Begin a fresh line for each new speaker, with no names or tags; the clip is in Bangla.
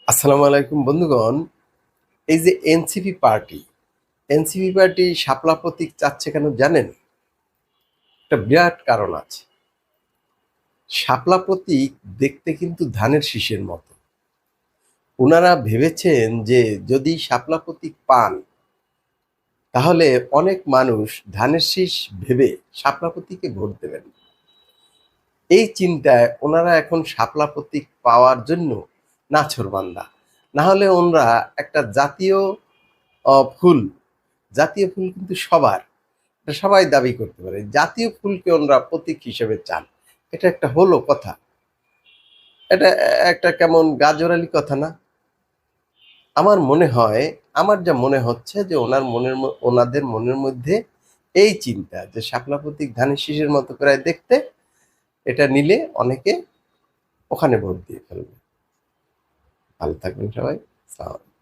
আসসালামু আলাইকুম বন্ধুগণ। এই যে এনসিপি পার্টি শাপলা প্রতীক চাচ্ছে কেন জানেন? একটা বিরাট কারণ আছে। শাপলা প্রতীক দেখতে কিন্তু ধানের শীষের মতো। ওনারা ভেবেছেন যে যদি শাপলা প্রতীক পান তাহলে অনেক মানুষ ধানের শীষ ভেবে শাপলা প্রতীকে ভোট দেবেন। এই চিন্তায় ওনারা এখন শাপলা প্রতীক পাওয়ার জন্য নাছোড়বান্দা। না হলে ওনারা একটা ফুল জাতীয় ফুল কিন্তু সবার, এটা সবাই দাবি করতে পারে। জাতীয় ফুলকে ওনারা প্রতীক হিসেবে চান। এটা একটা হলো কথা। এটা একটা কেমন গাজরালি কথা না? আমার যা মনে হচ্ছে যে ওনাদের মনের মধ্যে এই চিন্তা যে শাপলা প্রতীক ধানের শীষের মতো করে দেখতে, এটা নিলে অনেকে ওখানে ভোট দিয়ে ফেলবে। ভালো থাকবেন সবাই। আসসালামু আলাইকুম।